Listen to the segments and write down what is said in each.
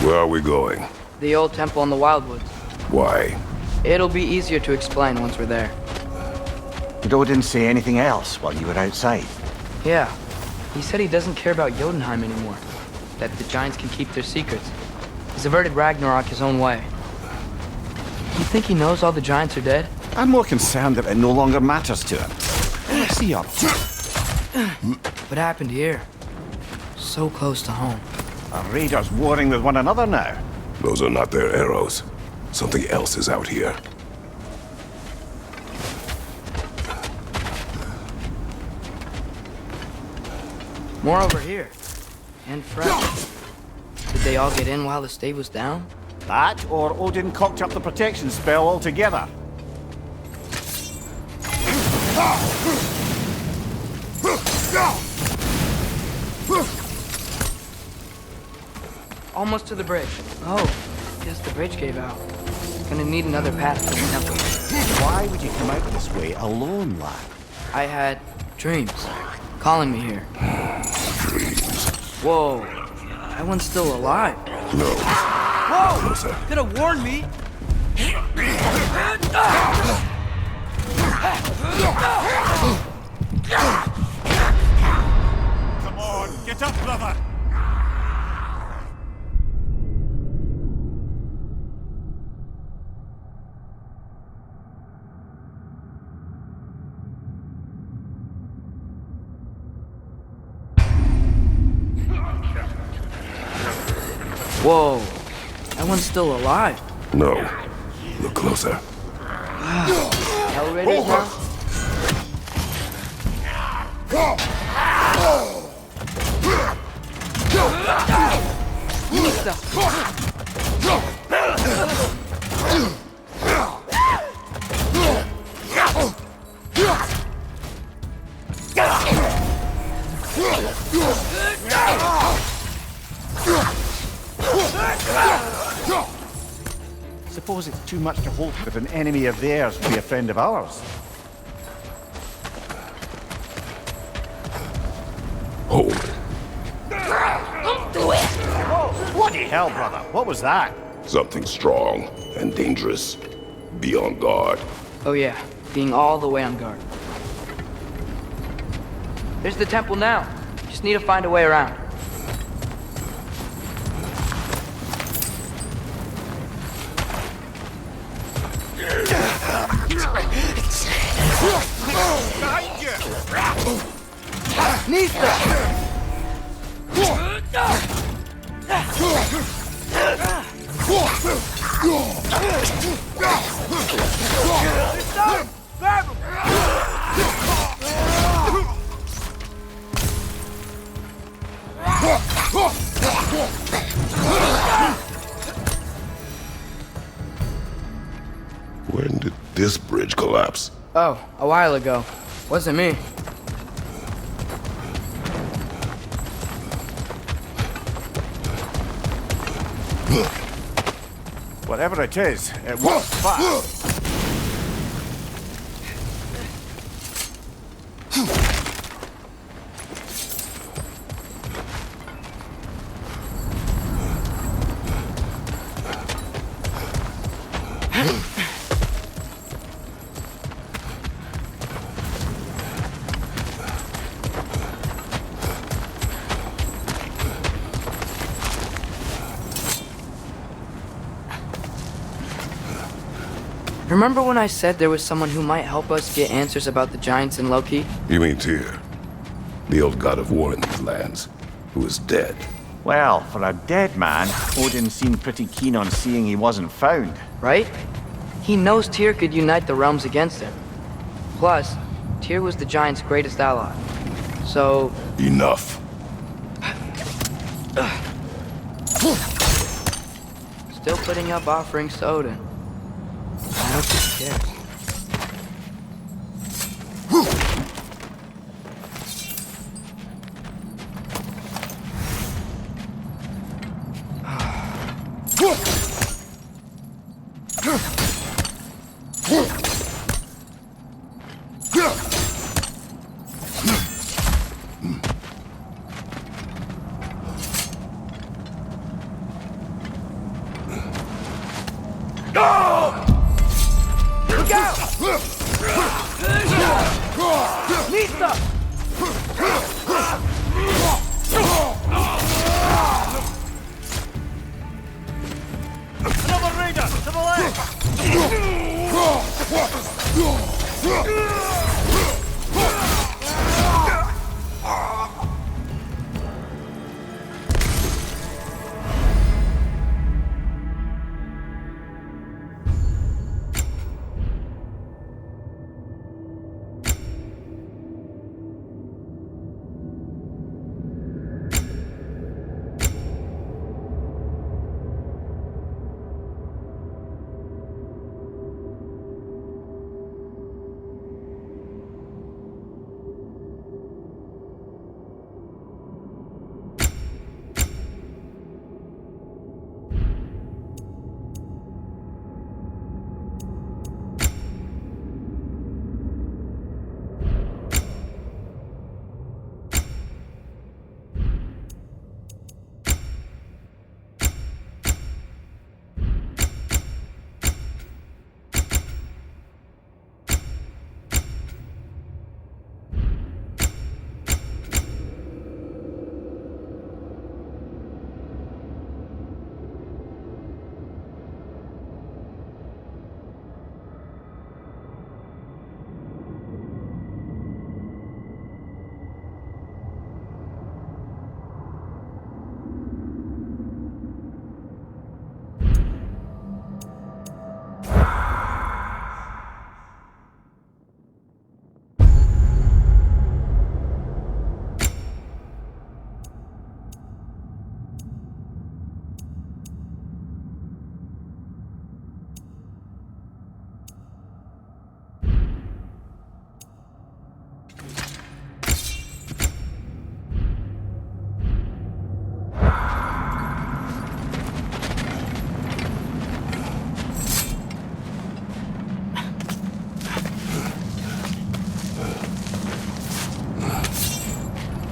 Where are we going? The old temple in the Wildwoods. Why? It'll be easier to explain once we're there. Did Odin say anything else while you were outside? Yeah. He said he doesn't care about Jotunheim anymore. That the giants can keep their secrets. He's averted Ragnarok his own way. You think he knows all the giants are dead? I'm more concerned that it no longer matters to him. What's he up to? What happened here? So close to home. Our raiders warring with one another now. Those are not their arrows. Something else is out here. More over here. And fresh. Did they all get in while the stave was down? That, or Odin cocked up the protection spell altogether. Almost to the bridge. Oh, guess the bridge gave out. Gonna need another path to the temple. Why would you come out this way alone, lad? I had dreams calling me here. Dreams. Whoa, that one's still alive. No. Whoa! Closer. Could have warned me. Come on, get up, brother! Whoa, that one's still alive. No. Look closer. Elevators now? Suppose it's too much to hope that an enemy of theirs will be a friend of ours. Hold. Oh, bloody hell, brother. What was that? Something strong and dangerous. Be on guard. Oh yeah, being all the way on guard. There's the temple now. Just need to find a way around. Nista! When did this bridge collapse? Oh, a while ago. Wasn't me. Whatever it is, it works fast. Remember when I said there was someone who might help us get answers about the giants in Loki? You mean Tyr? The old god of war in these lands, who is dead. Well, for a dead man, Odin seemed pretty keen on seeing he wasn't found. Right? He knows Tyr could unite the realms against him. Plus, Tyr was the giants' greatest ally. So... Enough. Still putting up offerings to Odin. I don't think he cares.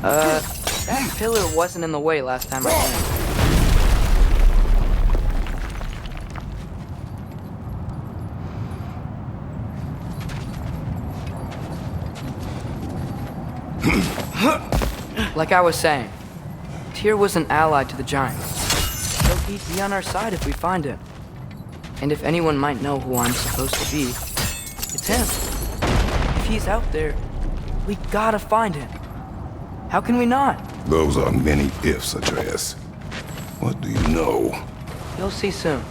That pillar wasn't in the way last time I came. Like I was saying, Tyr was an ally to the Giants, so he'd be on our side if we find him. And if anyone might know who I'm supposed to be, it's him. If he's out there, we gotta find him. How can we not? Those are many ifs, Atreus. What do you know? You'll see soon.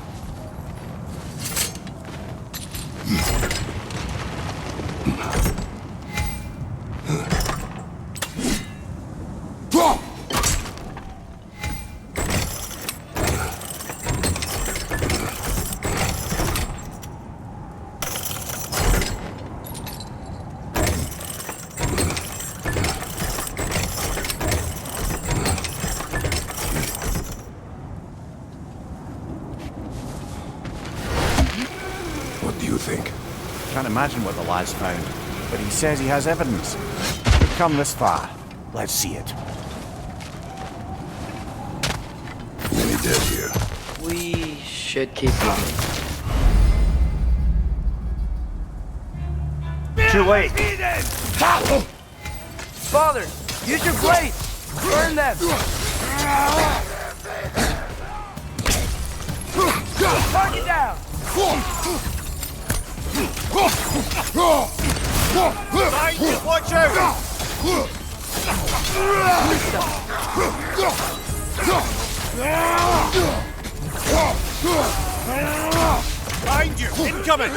Can't imagine what the lad's found, but he says he has evidence. We've come this far. Let's see it. Many dead here. We should keep moving. Too late. Father, use your blade! Burn them! Target down! Watch out! Behind you! Incoming!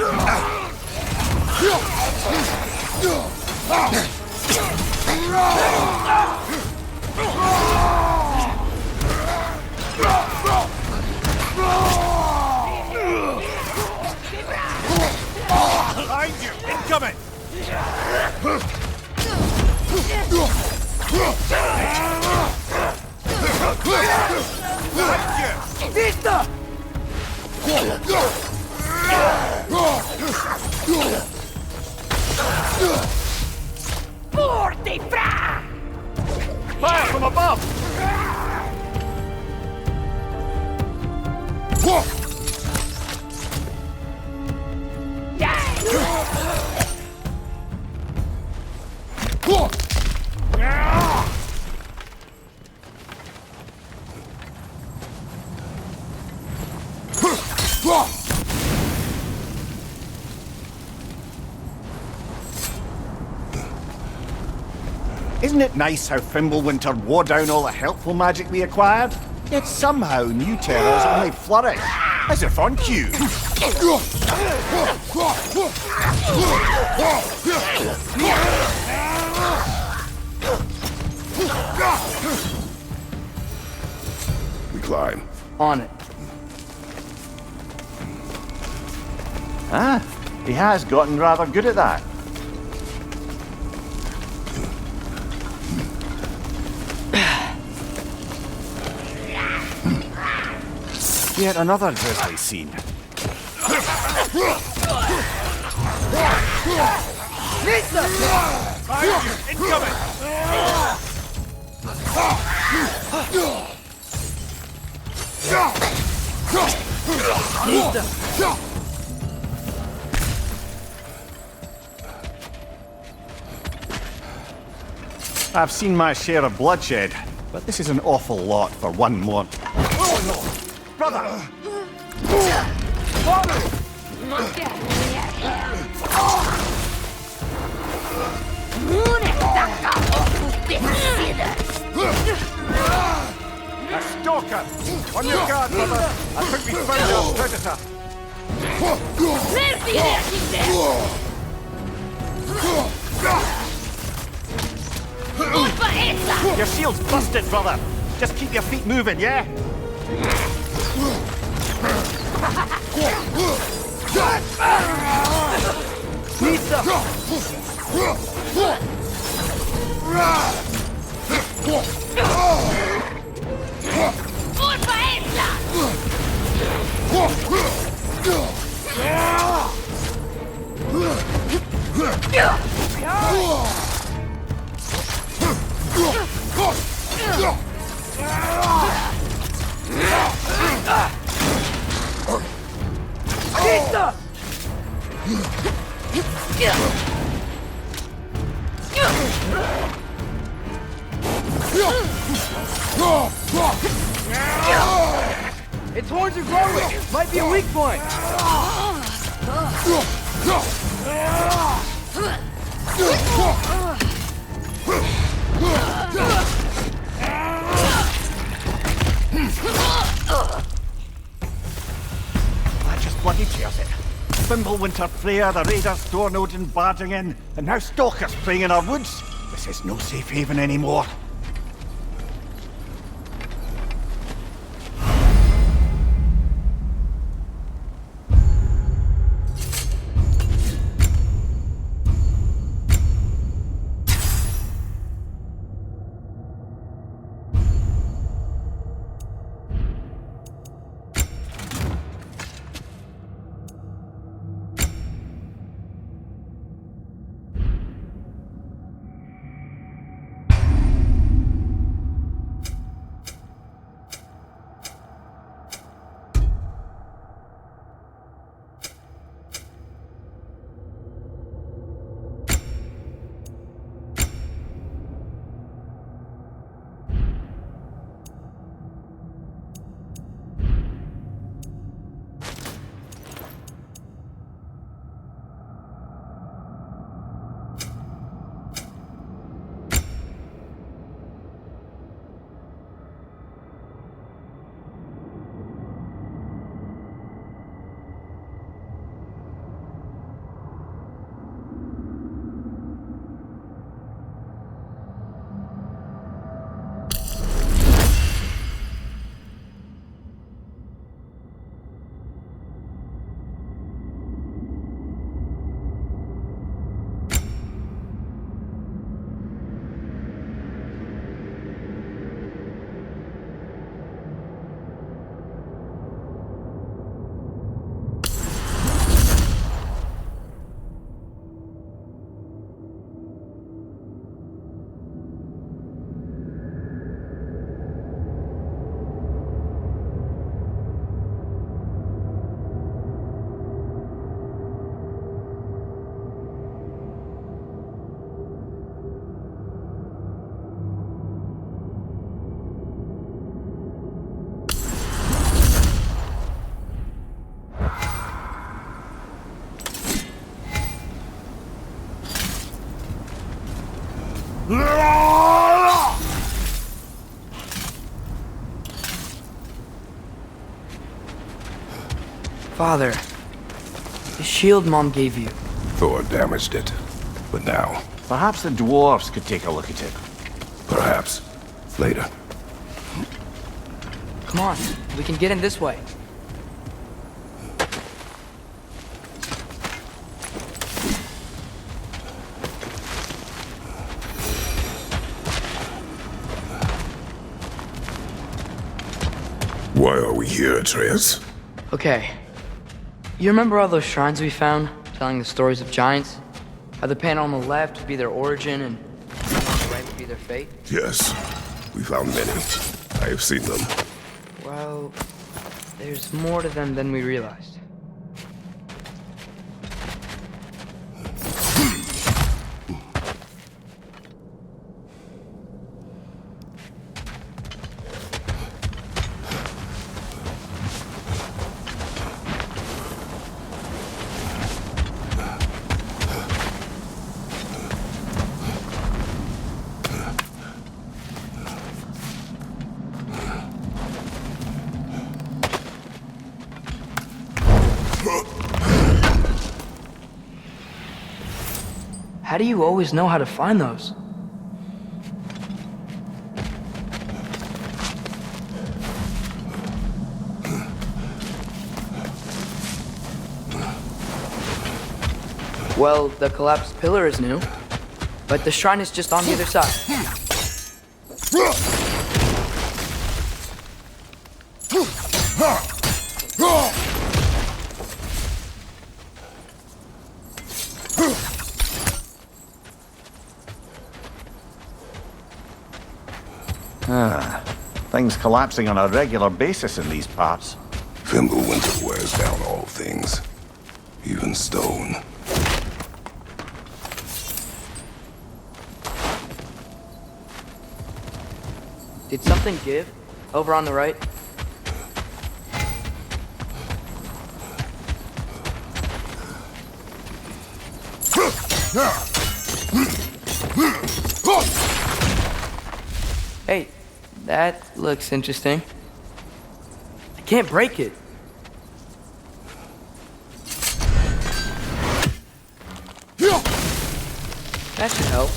Behind you! Incoming! Vista! Forte fra! Fire from above! Isn't it nice how Fimbulwinter wore down all the helpful magic we acquired? Yet somehow new terrors only flourish, as if on cue. We climb. On it. Ah, he has gotten rather good at that. Yet another grisly scene. Incoming! I've seen my share of bloodshed, but this is an awful lot for one more. Oh no! Brother! Father! A stalker! On your guard, brother! I think we found our predator! Your shield's busted, brother! Just keep your feet moving, yeah? Nisa! Its horns are growing! Might be a weak point! That just bloody tears it. Fimbulwinter Freya, the raiders, Thor and barging in, and now stalkers playing in our woods. This is no safe haven anymore. Father, the shield Mom gave you. Thor damaged it. But now, Perhaps the dwarves could take a look at it. perhaps, later. Come on, we can get in this way. Why are we here, Atreus? Okay. You remember all those shrines we found, telling the stories of giants? How the panel on the left would be their origin, and the one on the right would be their fate? Yes, we found many. I have seen them. Well, there's more to them than we realized. How do you always know how to find those? Well, the collapsed pillar is new, but the shrine is just on the other side. Things collapsing on a regular basis in these parts. Fimbulwinter wears down all things, even stone. Did something give? Over on the right? Hey, that looks interesting. I can't break it. That should help.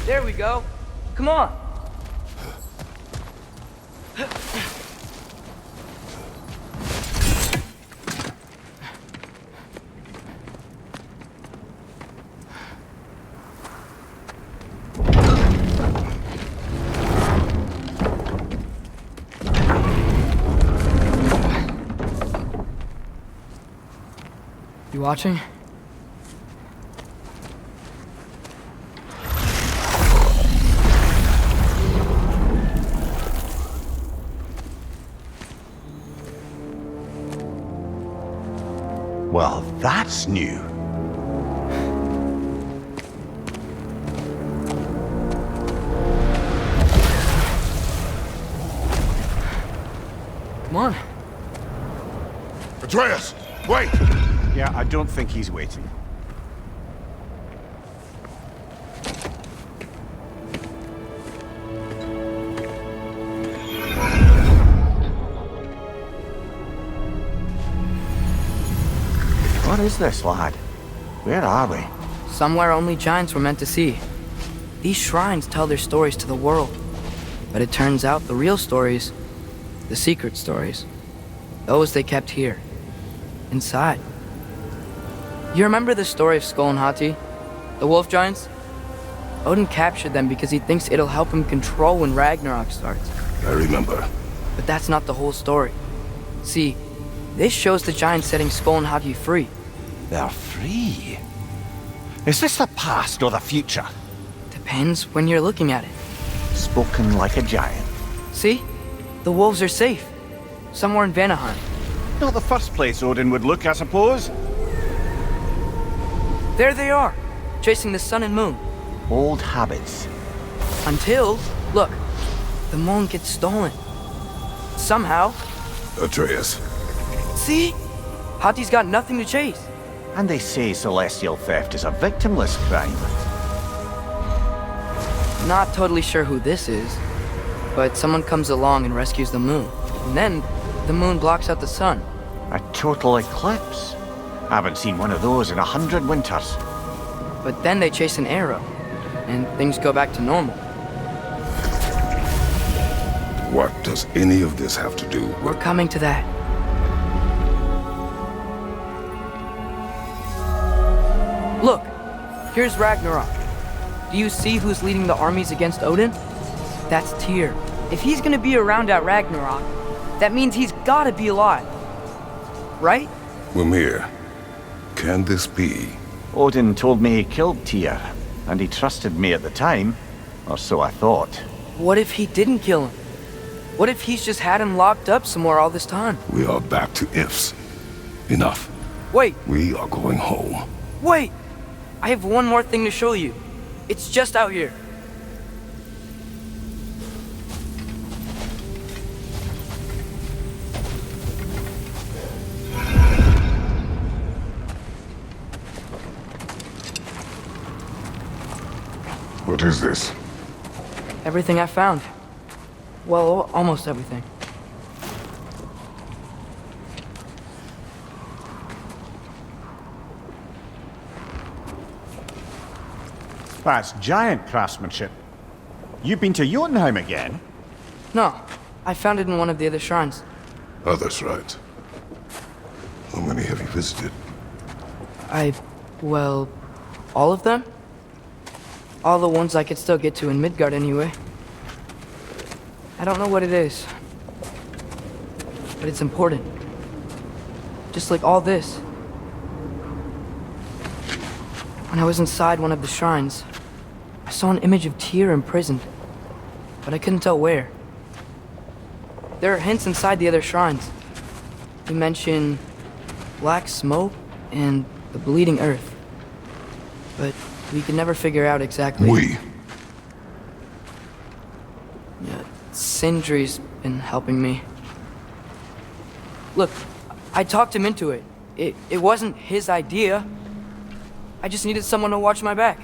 There we go. Come on. You watching? Well, that's new. Come on. Atreus, wait! Yeah, I don't think he's waiting. What is this, lad? Where are we? Somewhere only giants were meant to see. These shrines tell their stories to the world. But it turns out the real stories, the secret stories, those they kept here, inside. You remember the story of Skull and Hati? The wolf giants? Odin captured them because he thinks it'll help him control when Ragnarok starts. I remember. But that's not the whole story. See, this shows the giants setting Skull and Hati free. They're free. Is this the past or the future? Depends when you're looking at it. Spoken like a giant. See? The wolves are safe. Somewhere in Vanaheim. Not the first place Odin would look, I suppose. There they are, chasing the sun and moon. Old habits. Until, look, the moon gets stolen. Somehow. Atreus. See? Hati's got nothing to chase. And they say celestial theft is a victimless crime. Not totally sure who this is, but someone comes along and rescues the moon. And then, the moon blocks out the sun. A total eclipse. Haven't seen one of those in 100 winters. But then they chase an arrow, and things go back to normal. What does any of this have to do? We're coming to that. Look, here's Ragnarok. Do you see who's leading the armies against Odin? That's Tyr. If he's gonna be around at Ragnarok, that means he's gotta be alive. Right? Mimir, can this be? Odin told me he killed Tyr, and he trusted me at the time, or so I thought. What if he didn't kill him? What if he's just had him locked up somewhere all this time? We are back to ifs. Enough. Wait, We are going home. wait! I have one more thing to show you. It's just out here. What is this? Everything I found. Well, almost everything. That's giant craftsmanship. You've been to Jotunheim again? No, I found it in one of the other shrines. Other shrines. How many have you visited? Well, all of them? All the ones I could still get to in Midgard anyway. I don't know what it is, but it's important. Just like all this. When I was inside one of the shrines, I saw an image of Tyr imprisoned, but I couldn't tell where. There are hints inside the other shrines. You mention black smoke and the bleeding earth, but we could never figure out exactly. Yeah, Sindri's been helping me. Look, I talked him into it. It wasn't his idea. I just needed someone to watch my back.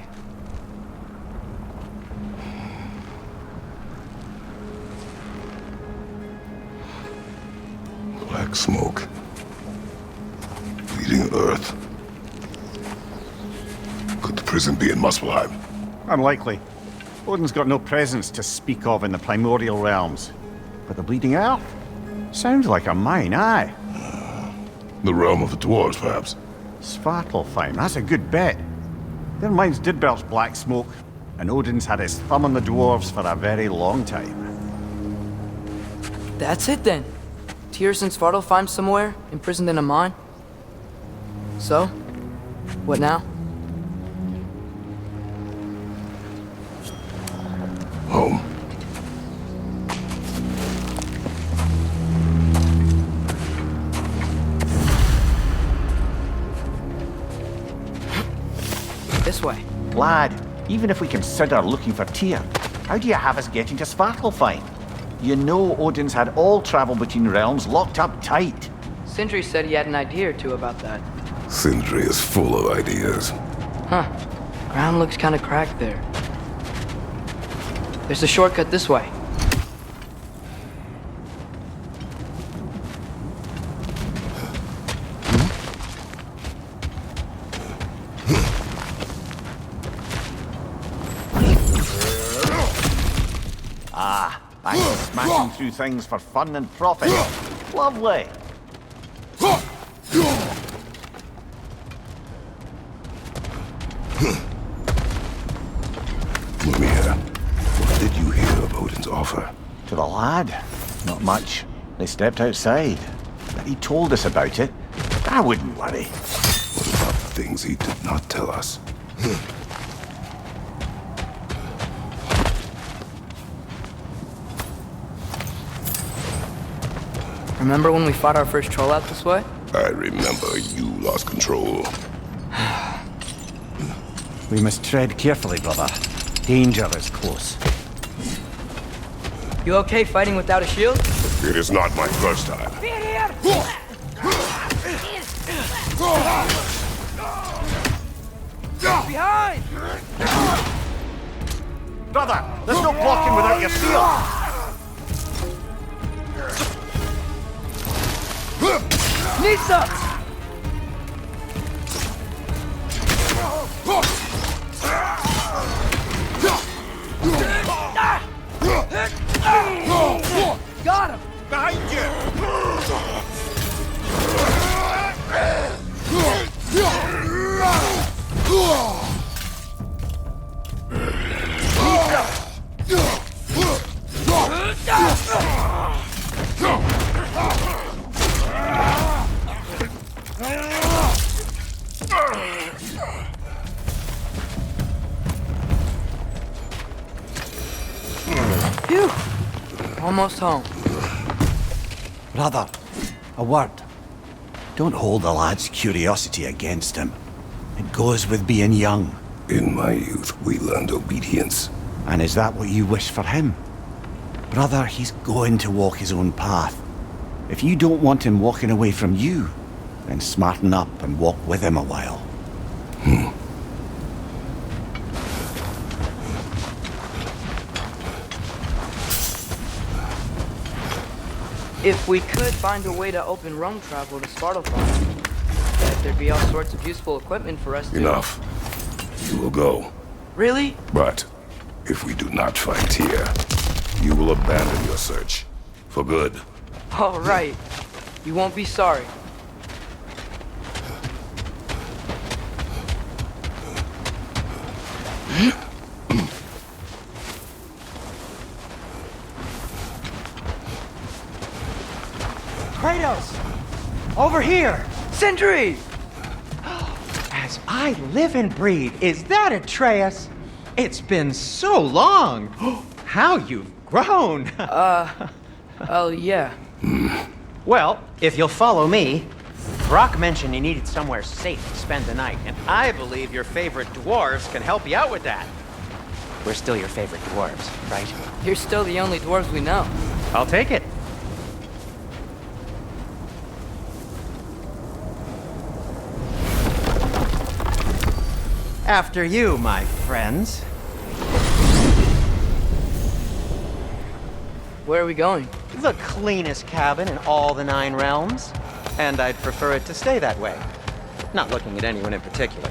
Black smoke. Bleeding earth. Could the prison be in Muspelheim? Unlikely. Odin's got no presence to speak of in the primordial realms. But the bleeding earth? Sounds like a mine, aye. The realm of the dwarves, perhaps. Svartalfheim, that's a good bet. Their mines did belch black smoke, and Odin's had his thumb on the dwarves for a very long time. That's it then. Tyr's in Svartalfheim somewhere, imprisoned in a mine. So, what now? Home. This way. Lad, even if we consider looking for Tyr, how do you have us getting to Svartalfheim? You know Odin's had all travel between realms locked up tight. Sindri said he had an idea or two about that. Sindri is full of ideas. Huh. Ground looks kind of cracked there. There's a shortcut this way. Back to smashing through things for fun and profit. Lovely. Mimir, what did you hear of Odin's offer? To the lad? Not much. They stepped outside. But he told us about it. I wouldn't worry. What about the things he did not tell us? Remember when we fought our first troll out this way? I remember you lost control. We must tread carefully, brother. Danger is close. You okay fighting without a shield? It is not my first time. Behind! Brother, there's no blocking without your shield! Nisa! Got him! Behind you! Phew! Almost home. Brother, a word. Don't hold the lad's curiosity against him. It goes with being young. In my youth, we learned obedience. And is that what you wish for him? Brother, he's going to walk his own path. If you don't want him walking away from you, then smarten up and walk with him a while. If we could find a way to open roam travel to Svartalfheim, there'd be all sorts of useful equipment for us to... Enough. You will go. Really? But if we do not find Tyr, you will abandon your search. For good. All right. You won't be sorry. Kratos! Over here! Sindri! As I live and breathe. Is that Atreus? It's been so long. How you've grown. Oh, yeah. Well, if you'll follow me, Brock mentioned you needed somewhere safe to spend the night, and I believe your favorite dwarves can help you out with that. We're still your favorite dwarves, right? You're still the only dwarves we know. I'll take it. After you, my friends. Where are we going? The cleanest cabin in all the 9 realms. And I'd prefer it to stay that way. Not looking at anyone in particular.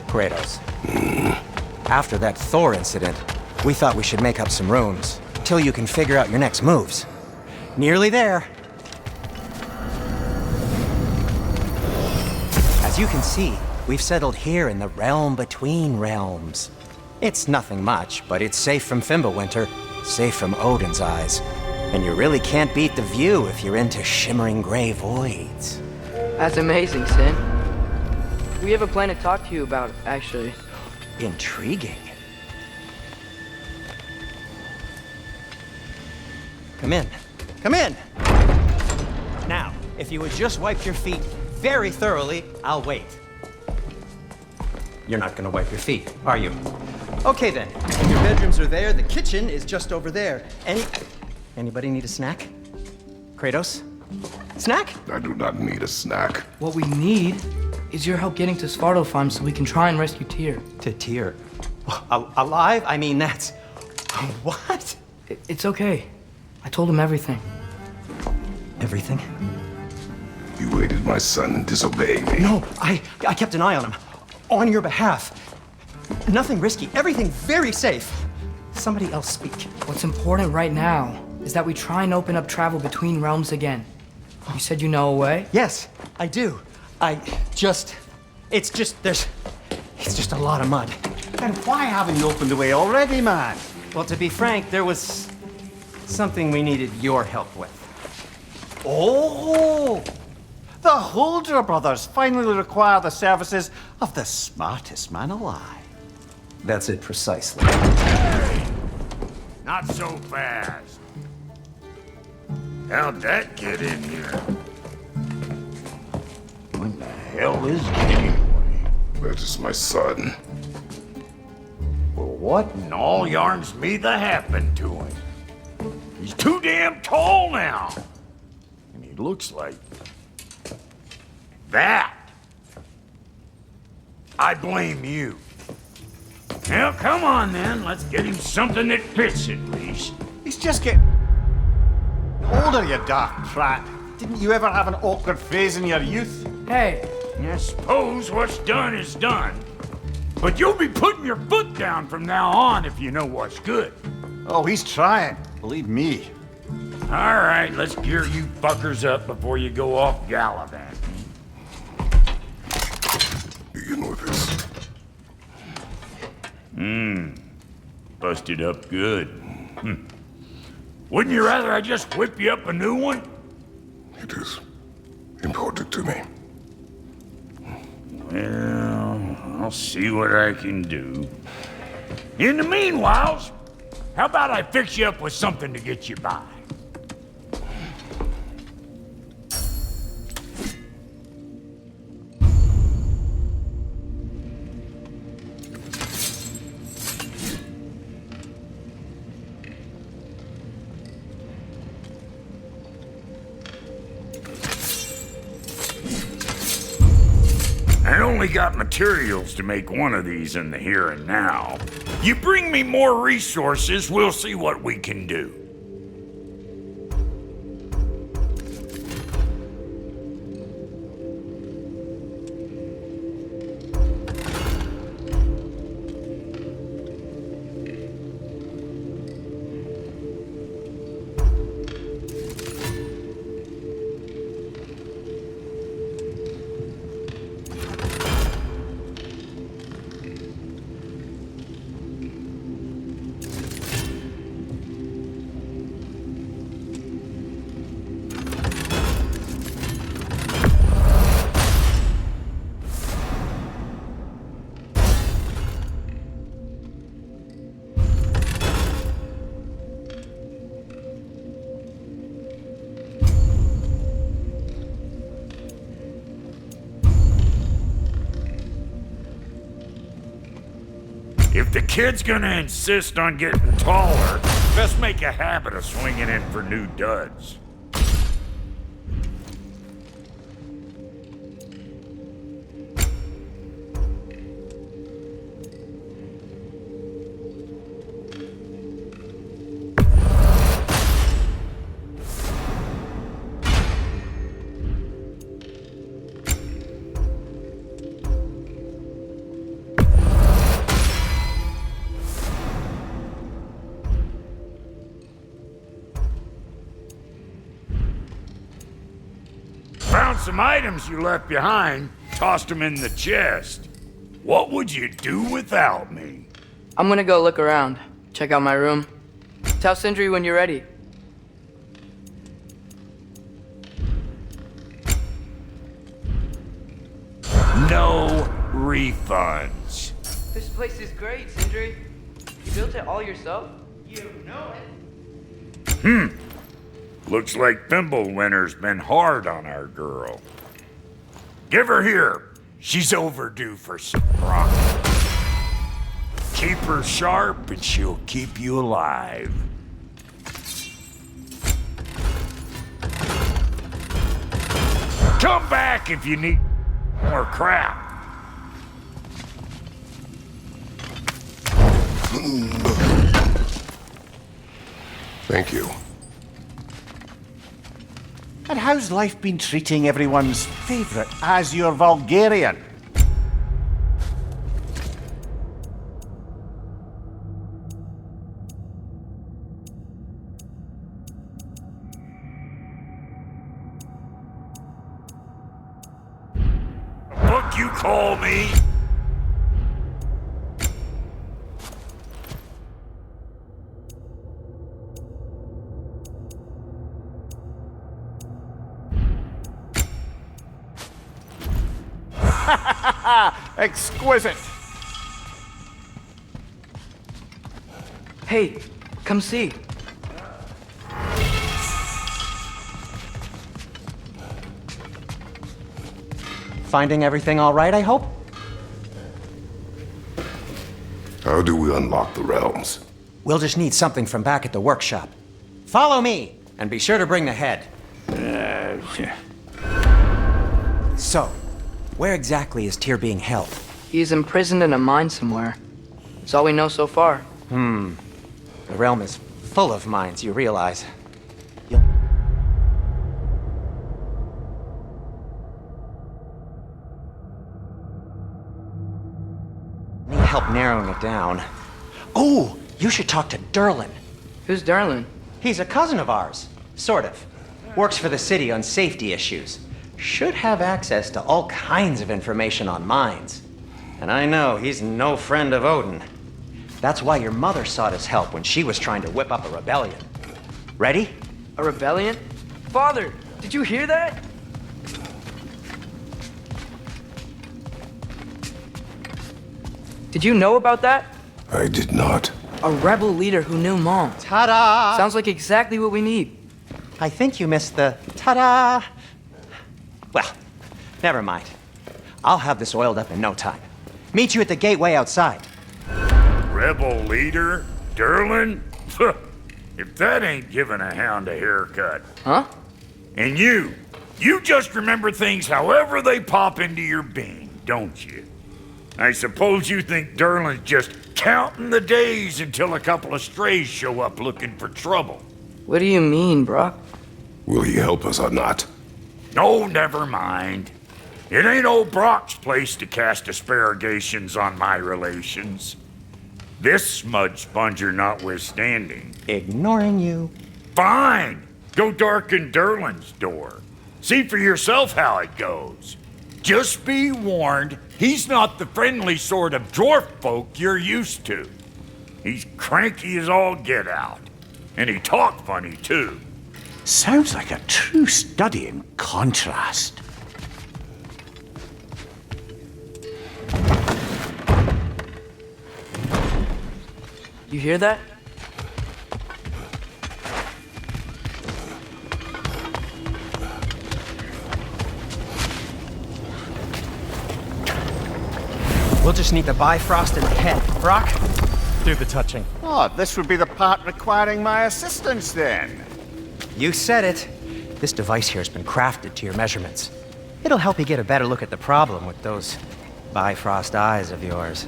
Kratos. After that Thor incident, we thought we should make up some rooms, till you can figure out your next moves. Nearly there. As you can see, we've settled here in the realm between realms. It's nothing much, but it's safe from Fimbulwinter, safe from Odin's eyes. And you really can't beat the view if you're into shimmering gray voids. That's amazing, Sin. We have a plan to talk to you about, actually. Intriguing. Come in. Come in! Now, if you would just wipe your feet very thoroughly, I'll wait. You're not gonna wipe your feet, are you? Okay then, if your bedrooms are there, the kitchen is just over there. Anybody need a snack? Kratos? Snack? I do not need a snack. What we need is your help getting to Svartalfheim so we can try and rescue Tyr. To Tyr? Alive? I mean, that's... What? It's okay. I told him everything. Everything? You aided my son and disobeyed me. No, I kept an eye on him. On your behalf. Nothing risky. Everything very safe. Somebody else speak. What's important right now is that we try and open up travel between realms again. You said you know a way? Yes, I do. It's just a lot of mud. Then why haven't you opened the way already, man? Well, to be frank, there was something we needed your help with. Oh! The Holder brothers finally require the services of the smartest man alive. That's it precisely. Not so fast. How'd that get in here? What the hell is it anyway? That is my son. Well, what in all yarns me that happened to him? He's too damn tall now. And he looks like... that. I blame you. Well, come on then. Let's get him something that fits at least. He's just getting older, you daft prat. Didn't you ever have an awkward phase in your youth? Hey, I suppose what's done is done. But you'll be putting your foot down from now on if you know what's good. Oh, he's trying. Believe me. All right, let's gear you fuckers up before you go off gallivanting. Begin with this. Busted up good. Wouldn't you rather I just whip you up a new one? It is important to me. Well, I'll see what I can do. In the meanwhile, how about I fix you up with something to get you by? I only got materials to make one of these in the here and now. You bring me more resources, we'll see what we can do. If the kid's gonna insist on getting taller, best make a habit of swinging in for new duds. Found some items you left behind, tossed them in the chest. What would you do without me? I'm gonna go look around, check out my room. Tell Sindri when you're ready. No refunds. This place is great, Sindri. You built it all yourself? You know it. Looks like Thimblewinter's been hard on our girl. Give her here. She's overdue for some profit. Keep her sharp and she'll keep you alive. Come back if you need more crap. Thank you. And how's life been treating everyone's favourite Azure Vulgarian? Book you call me? Exquisite! Hey, come see. Finding everything all right, I hope? How do we unlock the realms? We'll just need something from back at the workshop. Follow me, and be sure to bring the head. So, where exactly is Tyr being held? He's imprisoned in a mine somewhere. That's all we know so far. The realm is full of mines, you realize. You'll need help narrowing it down. Oh, you should talk to Derlin. Who's Darlin? He's a cousin of ours, sort of. Works for the city on safety issues. Should have access to all kinds of information on mines. And I know he's no friend of Odin. That's why your mother sought his help when she was trying to whip up a rebellion. Ready? A rebellion? Father, did you hear that? Did you know about that? I did not. A rebel leader who knew Mom. Ta-da! Sounds like exactly what we need. I think you missed the ta-da. Well, never mind. I'll have this oiled up in no time. Meet you at the gateway outside. Rebel leader? Derlin? If that ain't giving a hound a haircut. Huh? And you just remember things however they pop into your being, don't you? I suppose you think Derlin's just counting the days until a couple of strays show up looking for trouble. What do you mean, Brock? Will he help us or not? No, never mind. It ain't old Brock's place to cast asparagations on my relations. This smudge sponger notwithstanding. Ignoring you. Fine! Go darken Derlin's door. See for yourself how it goes. Just be warned, he's not the friendly sort of dwarf folk you're used to. He's cranky as all get out. And he talk funny, too. Sounds like a true study in contrast. You hear that? We'll just need the Bifrost in the head. Brock, do the touching. Oh, this would be the part requiring my assistance then. You said it. This device here has been crafted to your measurements. It'll help you get a better look at the problem with those Bifrost eyes of yours.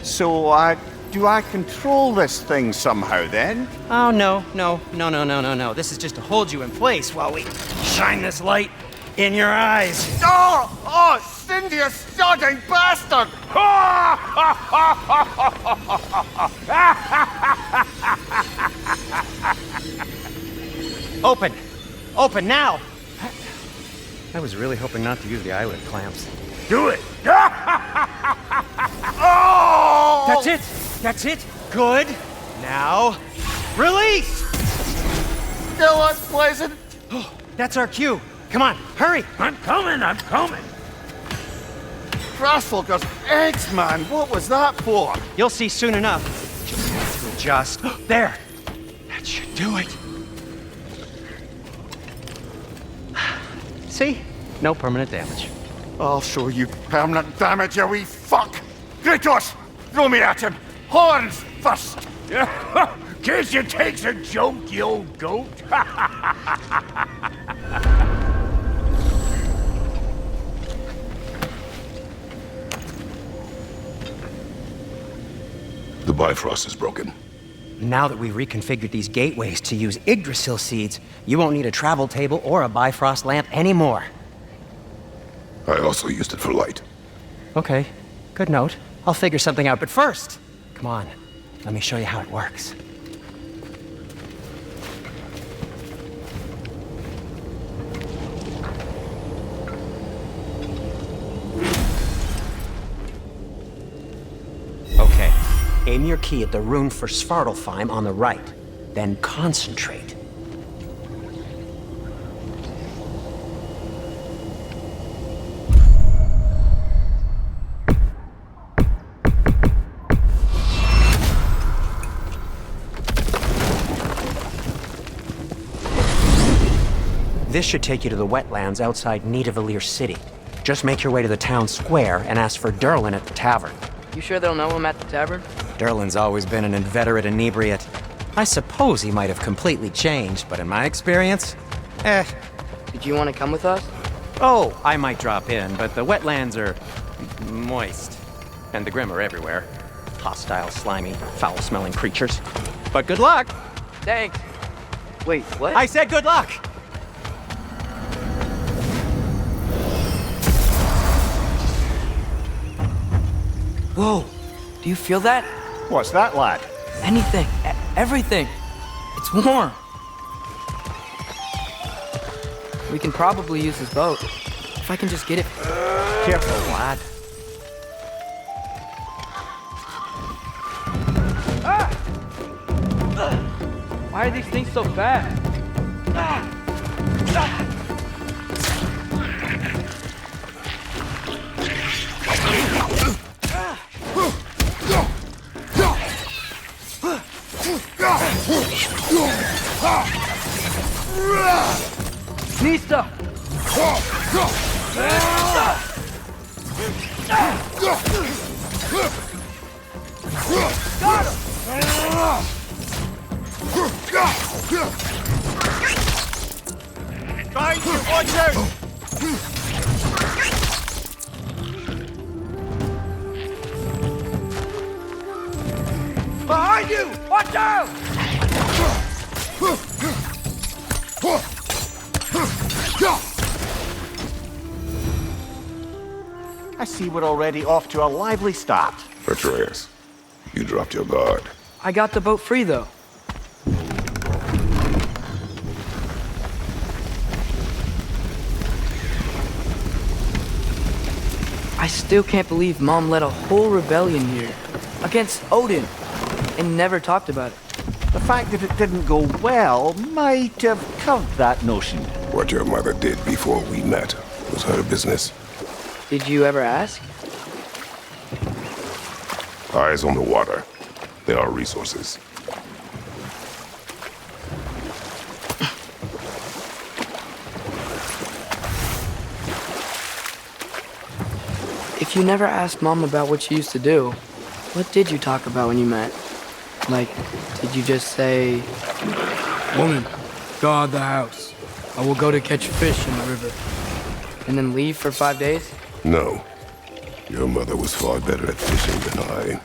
So, do I control this thing somehow then? Oh, no. This is just to hold you in place while we shine this light in your eyes. Oh, Cindy, you sodding bastard! Open now! I was really hoping not to use the eyelid clamps. Do it! Oh! That's it! Good! Now, release! Still unpleasant. Oh, that's our cue. Come on, hurry! I'm coming! Crossfulker's eggs, man. What was that for? You'll see soon enough. Just have to adjust. There! That should do it. See? No permanent damage. I'll show you permanent damage, you wee fuck! Kratos! Throw me at him! Horns first! Guess you takes a joke, you old goat. The Bifrost is broken. Now that we've reconfigured these gateways to use Yggdrasil seeds, you won't need a travel table or a Bifrost lamp anymore. I also used it for light. Okay, good note. I'll figure something out, but first, come on, let me show you how it works. Okay, aim your key at the rune for Svartalfheim on the right, then concentrate. This should take you to the wetlands outside Nidavellir City. Just make your way to the town square and ask for Derlin at the tavern. You sure they'll know him at the tavern? Derlin's always been an inveterate inebriate. I suppose he might have completely changed, but in my experience, Did you want to come with us? Oh, I might drop in, but the wetlands are moist. And the Grim are everywhere. Hostile, slimy, foul-smelling creatures. But good luck! Thanks. Wait, what? I said good luck! Whoa, do you feel that? What's that, lad? Anything, everything. It's warm. We can probably use this boat. If I can just get it. Careful, lad. Why are these things so fast? Nista! Got him! Guys, watch out! Behind you! Watch out! I see we're already off to a lively start. Atreus, you dropped your guard. I got the boat free, though. I still can't believe Mom led a whole rebellion here. Against Odin. And never talked about it. The fact that it didn't go well might have curved that notion. What your mother did before we met was her business. Did you ever ask? Eyes on the water. There are resources. If But you never asked Mom about what she used to do. What did you talk about when you met? Like, did you just say, "Woman, guard the house. I will go to catch fish in the river," and then leave for 5 days? No. Your mother was far better at fishing than I.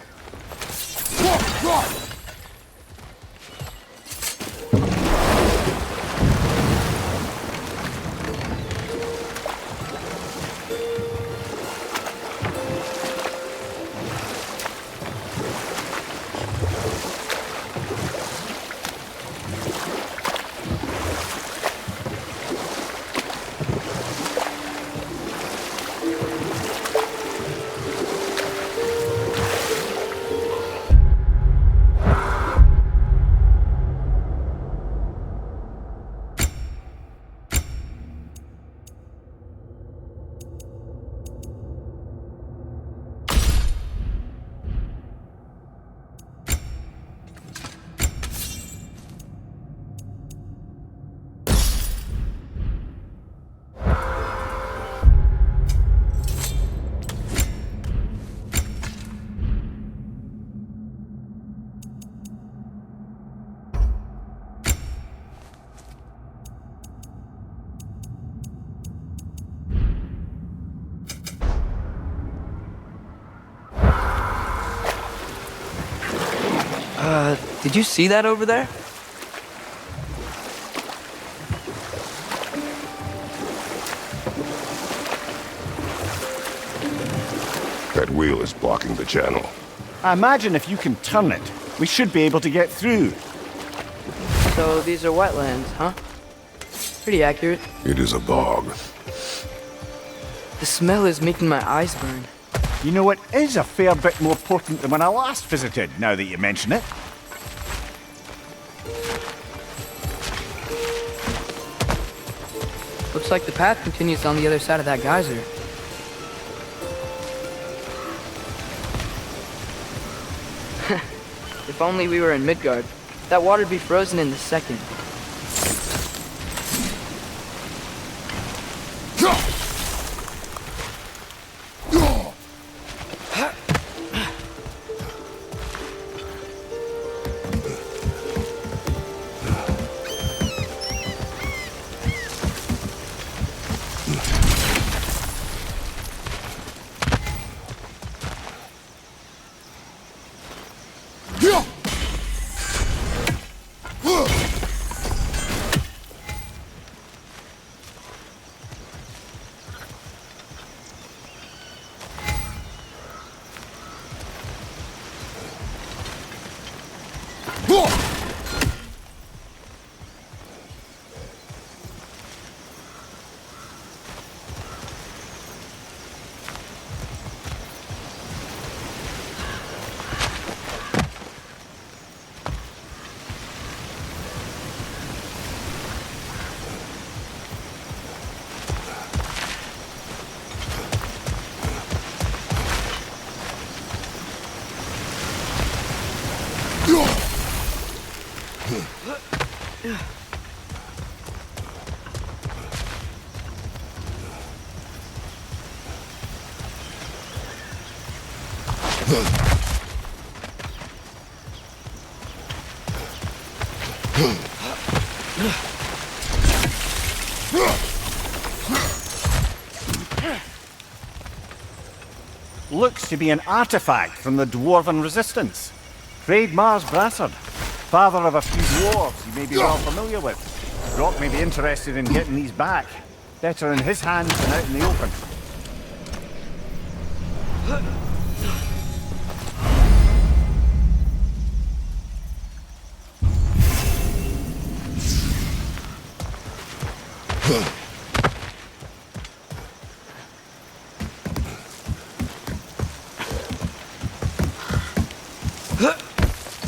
Did you see that over there? That wheel is blocking the channel. I imagine if you can turn it, we should be able to get through. So these are wetlands, huh? Pretty accurate. It is a bog. The smell is making my eyes burn. You know, it is a fair bit more potent than when I last visited, now that you mention it. Looks like the path continues on the other side of that geyser. If only we were in Midgard. That water'd be frozen in a second. Looks to be an artifact from the Dwarven Resistance. Craig Mars Brassard, father of a few dwarves you may be well familiar with. Brock may be interested in getting these back. Better in his hands than out in the open.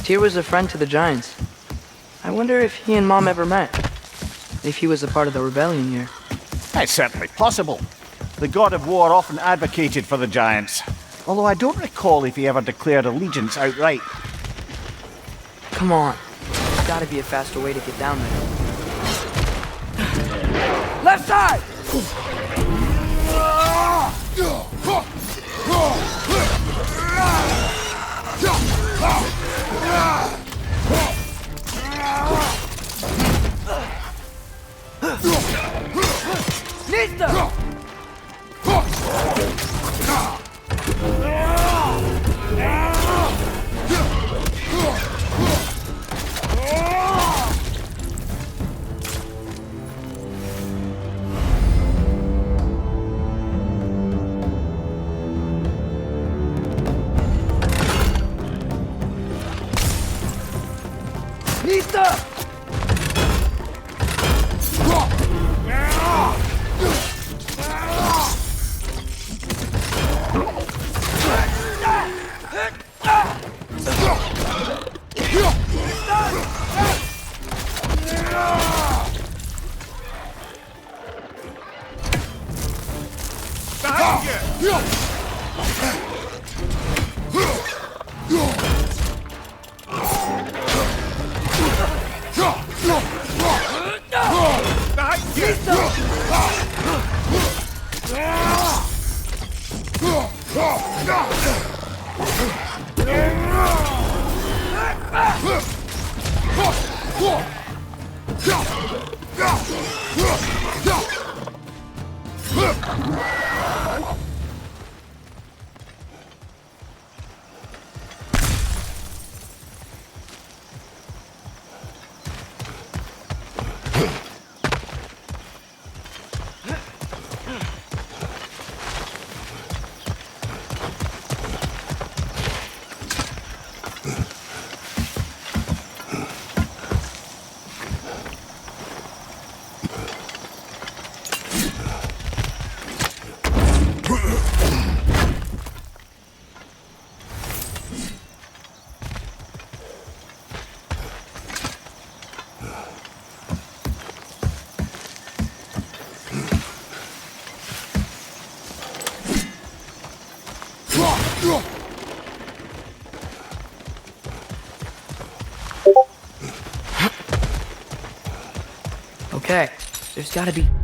Tyr was a friend to the Giants. I wonder if he and Mom ever met. If he was a part of the rebellion here. It's certainly possible. The god of war often advocated for the Giants. Although I don't recall if he ever declared allegiance outright. Come on. There's gotta be a faster way to get down there. Left side! Okay, there's gotta be...